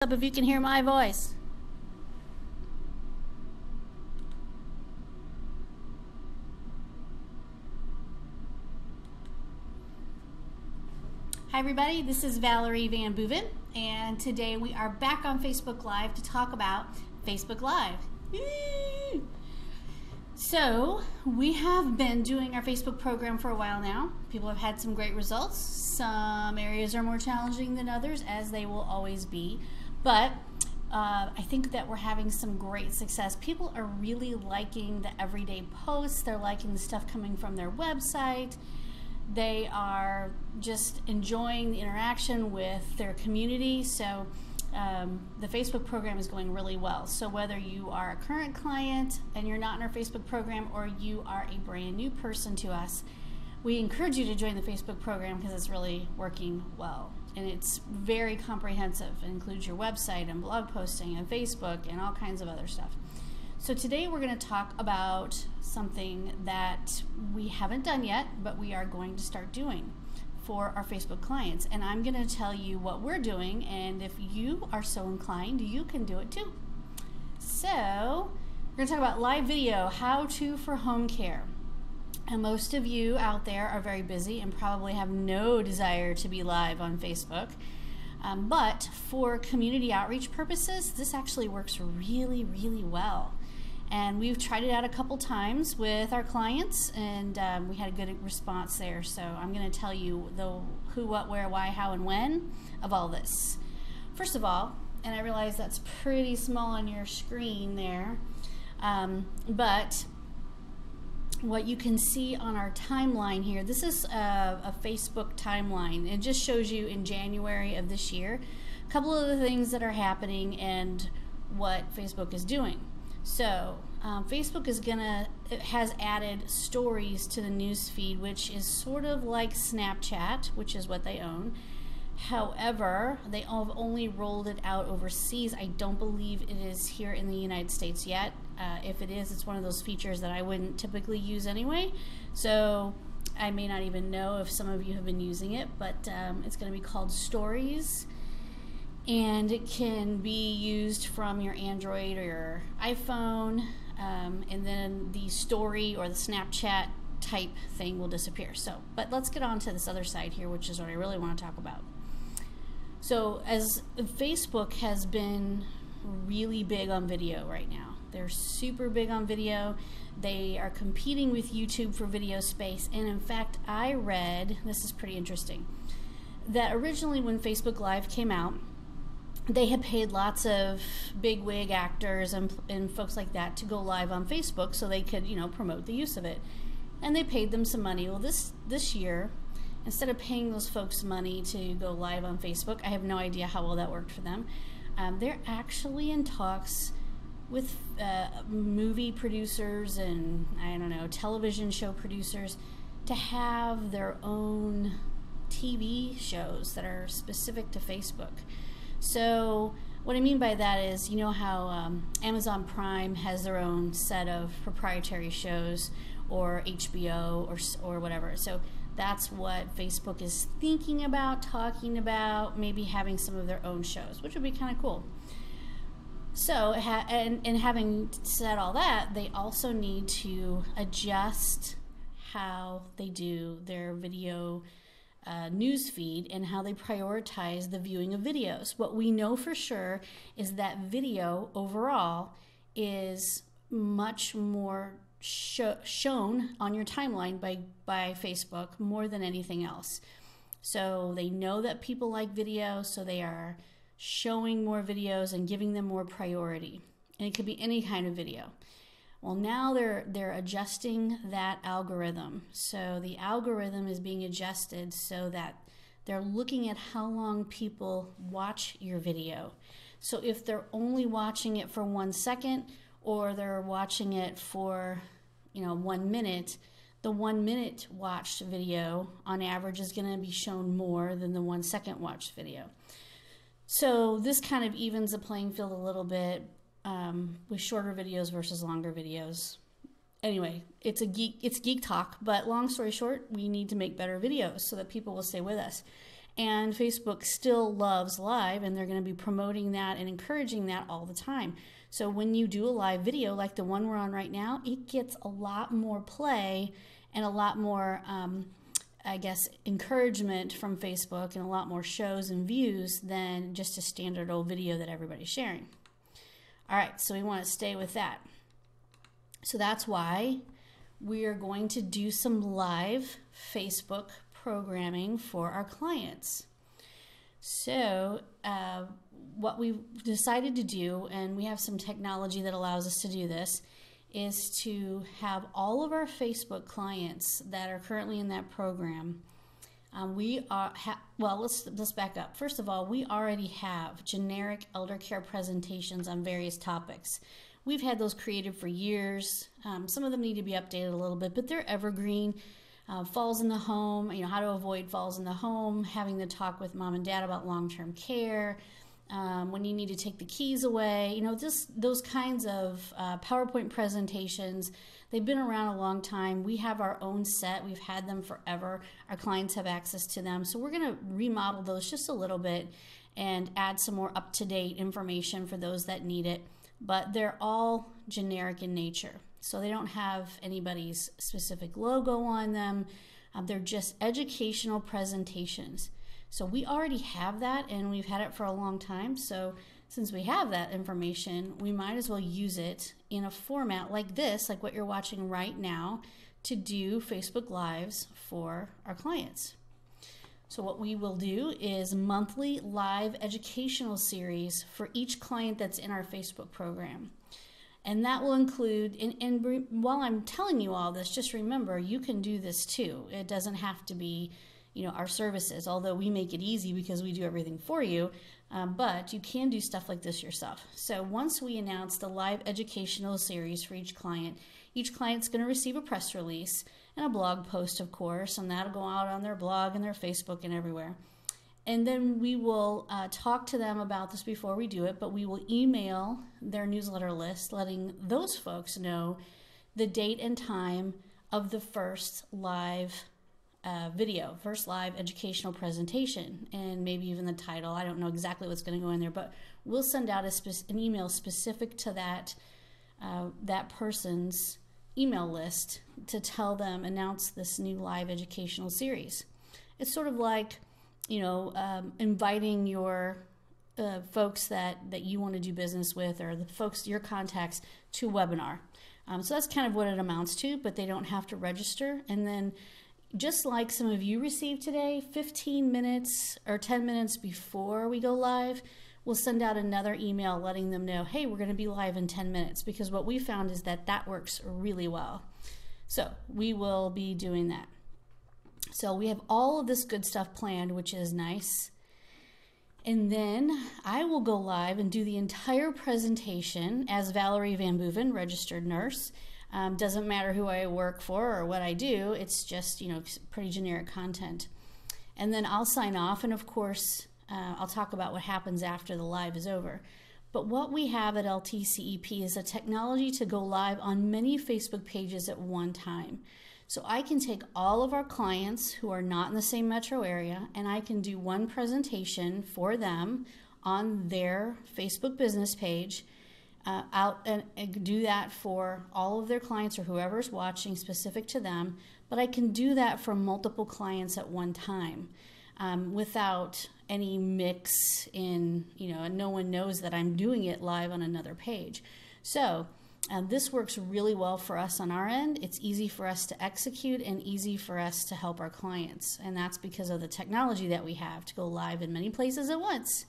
Up if you can hear my voice. Hi everybody, this is Valerie Van Boeven, and today we are back on Facebook Live to talk about Facebook Live. Woo! So we have been doing our Facebook program for a while now. People have had some great results. Some areas are more challenging than others, as they will always be, but I think that we're having some great success. People are really liking the everyday posts. They're liking the stuff coming from their website. They are just enjoying the interaction with their community. So the Facebook program is going really well. So whether you are a current client and you're not in our Facebook program, or you are a brand new person to us, we encourage you to join the Facebook program because it's really working well. And it's very comprehensive. It includes your website and blog posting and Facebook and all kinds of other stuff. So today we're going to talk about something that we haven't done yet, but we are going to start doing for our Facebook clients. And I'm going to tell you what we're doing, and if you are so inclined, you can do it too. So we're going to talk about live video, how to for home care. And most of you out there are very busy and probably have no desire to be live on Facebook. But for community outreach purposes, this actually works really, really well. And we've tried it out a couple times with our clients, and we had a good response there. So I'm going to tell you the who, what, where, why, how, and when of all this. First of all, and I realize that's pretty small on your screen there, but what you can see on our timeline here, this is a Facebook timeline. It just shows you in January of this year a couple of the things that are happening and what Facebook is doing. So Facebook has added stories to the news feed, which is sort of like Snapchat, which is what they own. However, they have only rolled it out overseas. I don't believe it is here in the United States yet. If it is, it's one of those features that I wouldn't typically use anyway. So I may not even know if some of you have been using it, but it's going to be called Stories. And it can be used from your Android or your iPhone. And then the story or the Snapchat type thing will disappear. So, but let's get on to this other side here, which is what I really want to talk about. So as Facebook has been really big on video right now. They're super big on video. They are competing with YouTube for video space. And in fact, I read, this is pretty interesting, that originally when Facebook Live came out, they had paid lots of big wig actors and folks like that to go live on Facebook so they could, promote the use of it. And they paid them some money. Well, this year, instead of paying those folks money to go live on Facebook, I have no idea how well that worked for them. They're actually in talks with movie producers and, I don't know, television show producers to have their own TV shows that are specific to Facebook. So what I mean by that is, you know how Amazon Prime has their own set of proprietary shows, or HBO or whatever. So that's what Facebook is thinking about, talking about, maybe having some of their own shows, which would be kind of cool. So, and having said all that, they also need to adjust how they do their video news feed and how they prioritize the viewing of videos. What we know for sure is that video overall is much more shown on your timeline by Facebook more than anything else. So they know that people like video, so they are showing more videos and giving them more priority. And it could be any kind of video. Well, now they're adjusting that algorithm. So the algorithm is being adjusted so that they're looking at how long people watch your video. So if they're only watching it for 1 second, or they're watching it for 1 minute, the 1 minute watched video on average is going to be shown more than the 1 second watched video. So this kind of evens the playing field a little bit with shorter videos versus longer videos. Anyway, it's geek talk, but long story short, we need to make better videos so that people will stay with us. And Facebook still loves live, and they're going to be promoting that and encouraging that all the time. So when you do a live video like the one we're on right now, it gets a lot more play and a lot more, I guess, encouragement from Facebook and a lot more shows and views than just a standard old video that everybody's sharing. All right, so we want to stay with that. So that's why we are going to do some live Facebook programming for our clients. So what we've decided to do, and we have some technology that allows us to do this, is to have all of our Facebook clients that are currently in that program. Let's back up. First of all, we already have generic elder care presentations on various topics. We've had those created for years. Some of them need to be updated a little bit, but they're evergreen. Falls in the home, how to avoid falls in the home, having the talk with mom and dad about long-term care, when you need to take the keys away, just those kinds of PowerPoint presentations. They've been around a long time. We have our own set. We've had them forever. Our clients have access to them. So we're going to remodel those just a little bit and add some more up-to-date information for those that need it. But they're all generic in nature. So they don't have anybody's specific logo on them. They're just educational presentations. So we already have that, and we've had it for a long time. So since we have that information, we might as well use it in a format like this, like what you're watching right now, to do Facebook Lives for our clients. So what we will do is monthly live educational series for each client that's in our Facebook program. And that will include, and while I'm telling you all this, just remember, you can do this too. It doesn't have to be, our services, although we make it easy because we do everything for you, but you can do stuff like this yourself. So once we announce the live educational series for each client's going to receive a press release and a blog post, of course, and that'll go out on their blog and their Facebook and everywhere. And then we will talk to them about this before we do it, but we will email their newsletter list, letting those folks know the date and time of the first live first live educational presentation, and maybe even the title. I don't know exactly what's going to go in there, but we'll send out an email specific to that person's email list to tell them, announce this new live educational series. It's sort of like, inviting your folks that you want to do business with, or the folks, your contacts, to a webinar. So that's kind of what it amounts to, but they don't have to register. And then just like some of you received today, 15 minutes or 10 minutes before we go live, we'll send out another email letting them know, hey, we're going to be live in 10 minutes, because what we found is that works really well. So we will be doing that. So we have all of this good stuff planned, which is nice. And then I will go live and do the entire presentation as Valerie Van Boeven, registered nurse. Doesn't matter who I work for or what I do. It's just, pretty generic content. And then I'll sign off, and of course, I'll talk about what happens after the live is over. But what we have at LTCEP is a technology to go live on many Facebook pages at one time. So I can take all of our clients who are not in the same metro area, and I can do one presentation for them on their Facebook business page, out and do that for all of their clients or whoever's watching specific to them. But I can do that for multiple clients at one time without any mix in, and no one knows that I'm doing it live on another page. So this works really well for us on our end. It's easy for us to execute and easy for us to help our clients. And that's because of the technology that we have to go live in many places at once.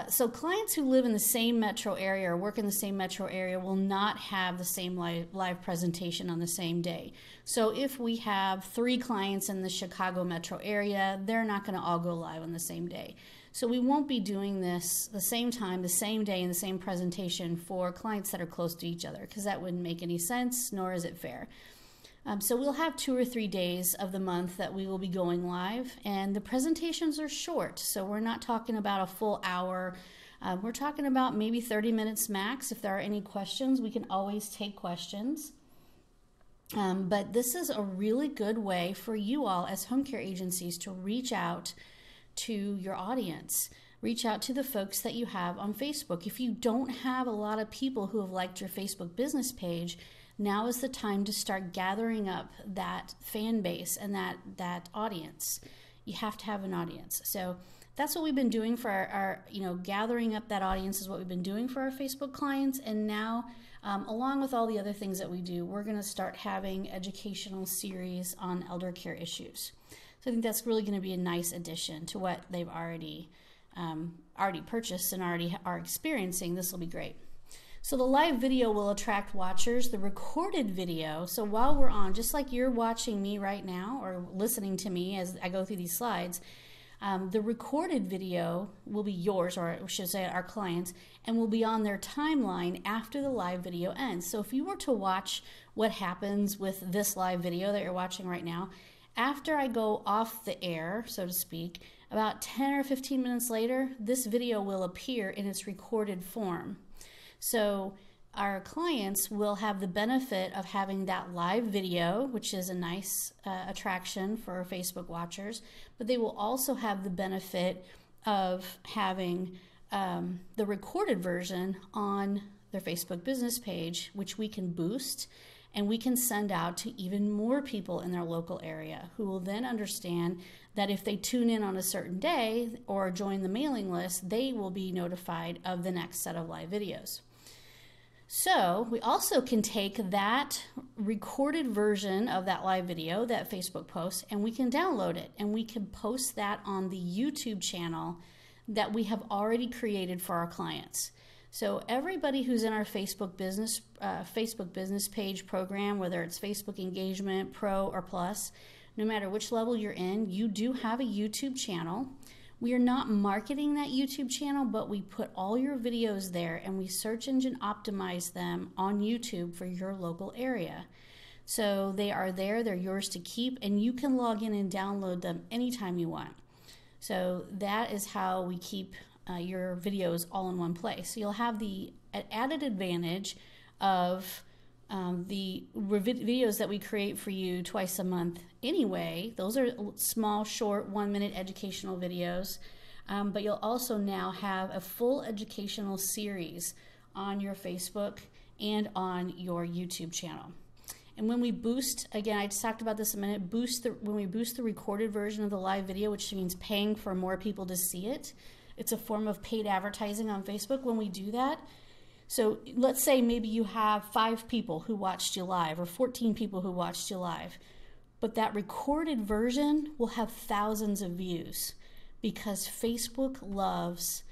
So clients who live in the same metro area or work in the same metro area will not have the same live presentation on the same day. So if we have 3 clients in the Chicago metro area, they're not going to all go live on the same day. So we won't be doing this the same time, the same day, and the same presentation for clients that are close to each other, because that wouldn't make any sense, nor is it fair. So we'll have 2 or 3 days of the month that we will be going live, and the presentations are short. So we're not talking about a full hour. We're talking about maybe 30 minutes max. If there are any questions, we can always take questions. But this is a really good way for you all as home care agencies to reach out to your audience. Reach out to the folks that you have on Facebook. If you don't have a lot of people who have liked your Facebook business page, now is the time to start gathering up that fan base and that audience. You have to have an audience. So that's what we've been doing for our gathering up that audience is what we've been doing for our Facebook clients. And now, along with all the other things that we do, we're going to start having educational series on elder care issues. So I think that's really going to be a nice addition to what they've already purchased and already are experiencing. This will be great. So the live video will attract watchers. The recorded video, so while we're on, just like you're watching me right now or listening to me as I go through these slides, the recorded video will be yours, or I should say our clients, and will be on their timeline after the live video ends. So if you were to watch what happens with this live video that you're watching right now, after I go off the air, so to speak, about 10 or 15 minutes later, this video will appear in its recorded form. So our clients will have the benefit of having that live video, which is a nice attraction for our Facebook watchers, but they will also have the benefit of having the recorded version on their Facebook business page, which we can boost and we can send out to even more people in their local area who will then understand that if they tune in on a certain day or join the mailing list, they will be notified of the next set of live videos. So we also can take that recorded version of that live video, that Facebook post, and we can download it and we can post that on the YouTube channel that we have already created for our clients. So everybody who's in our Facebook business page program, whether it's Facebook Engagement, Pro, or Plus, no matter which level you're in, you do have a YouTube channel. We are not marketing that YouTube channel, but we put all your videos there and we search engine optimize them on YouTube for your local area. So they are there, they're yours to keep, and you can log in and download them anytime you want. So that is how we keep your videos all in one place. So you'll have the added advantage of the videos that we create for you twice a month anyway. Those are small, short, 1-minute educational videos. But you'll also now have a full educational series on your Facebook and on your YouTube channel. And when we boost, again, I just talked about this a minute, when we boost the recorded version of the live video, which means paying for more people to see it, it's a form of paid advertising on Facebook when we do that. So let's say maybe you have 5 people who watched you live or 14 people who watched you live, but that recorded version will have thousands of views because Facebook loves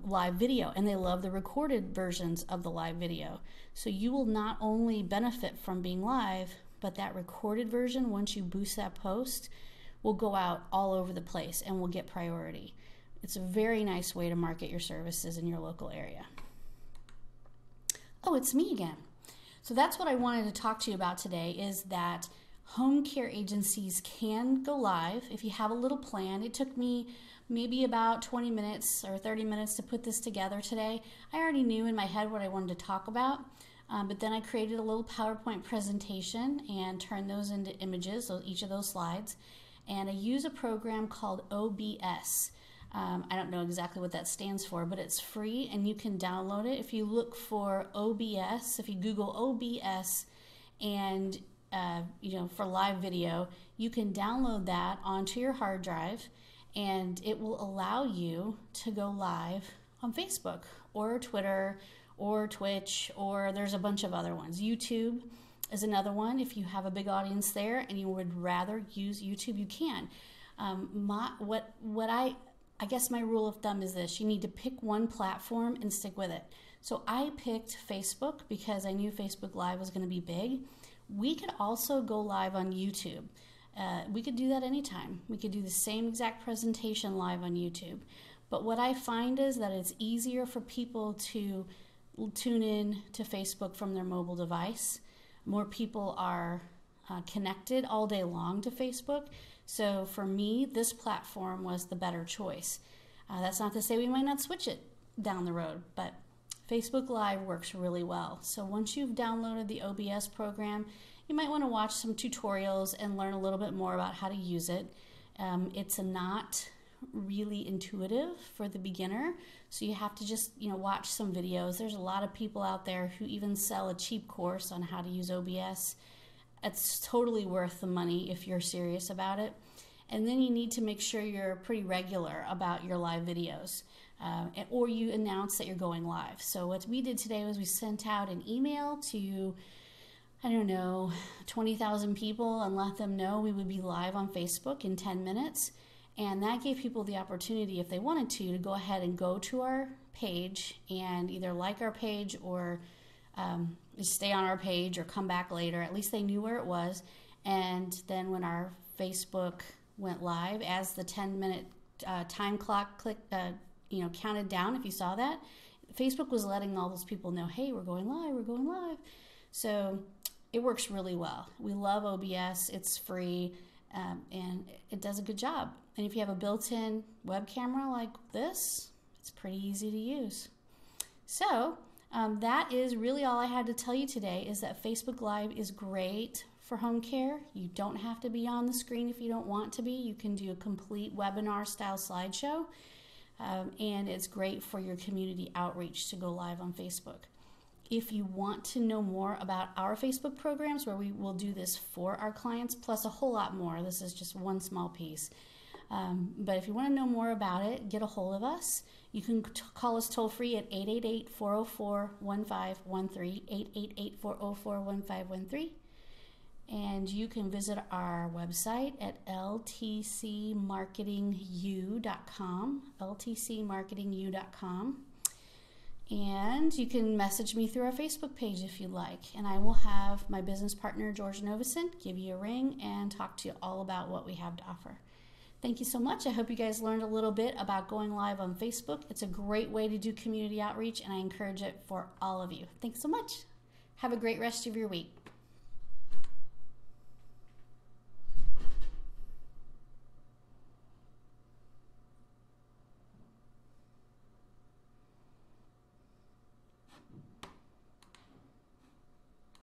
live video and they love the recorded versions of the live video. So you will not only benefit from being live, but that recorded version, once you boost that post, will go out all over the place and will get priority. It's a very nice way to market your services in your local area. Oh, it's me again. So that's what I wanted to talk to you about today, is that home care agencies can go live if you have a little plan. It took me maybe about 20 minutes or 30 minutes to put this together today. I already knew in my head what I wanted to talk about, but then I created a little PowerPoint presentation and turned those into images, so each of those slides, and I use a program called OBS. I don't know exactly what that stands for, but it's free and you can download it. If you look for OBS, if you Google OBS and for live video, you can download that onto your hard drive and it will allow you to go live on Facebook or Twitter or Twitch, or there's a bunch of other ones. YouTube is another one. If you have a big audience there and you would rather use YouTube, you can. I guess my rule of thumb is this: you need to pick one platform and stick with it. So I picked Facebook because I knew Facebook Live was going to be big. We could also go live on YouTube. We could do that anytime. We could do the same exact presentation live on YouTube. But what I find is that it's easier for people to tune in to Facebook from their mobile device. More people are connected all day long to Facebook. So for me, this platform was the better choice. That's not to say we might not switch it down the road, but Facebook Live works really well. So once you've downloaded the OBS program, you might want to watch some tutorials and learn a little bit more about how to use it. It's not really intuitive for the beginner. So you have to just, watch some videos. There's a lot of people out there who even sell a cheap course on how to use OBS. It's totally worth the money if you're serious about it. And then you need to make sure you're pretty regular about your live videos, or you announce that you're going live. So what we did today was we sent out an email to, 20,000 people and let them know we would be live on Facebook in 10 minutes. And that gave people the opportunity, if they wanted to go ahead and go to our page and either like our page or stay on our page or come back later. At least they knew where it was. And then when our Facebook went live, as the 10-minute time clock counted down, if you saw that, Facebook was letting all those people know, hey, we're going live. So it works really well. We love OBS. It's free, and it does a good job. And if you have a built-in web camera like this, it's pretty easy to use. So that is really all I had to tell you today, is that Facebook Live is great for home care. You don't have to be on the screen if you don't want to be. You can do a complete webinar style slideshow, and it's great for your community outreach to go live on Facebook. If you want to know more about our Facebook programs, where we will do this for our clients, plus a whole lot more, this is just one small piece. But if you want to know more about it, get a hold of us. You can call us toll free at 888-404-1513, 888-404-1513. And you can visit our website at ltcmarketingu.com, ltcmarketingu.com. And you can message me through our Facebook page if you'd like. And I will have my business partner, George Novison, give you a ring and talk to you all about what we have to offer. Thank you so much. I hope you guys learned a little bit about going live on Facebook. It's a great way to do community outreach, and I encourage it for all of you. Thanks so much. Have a great rest of your week.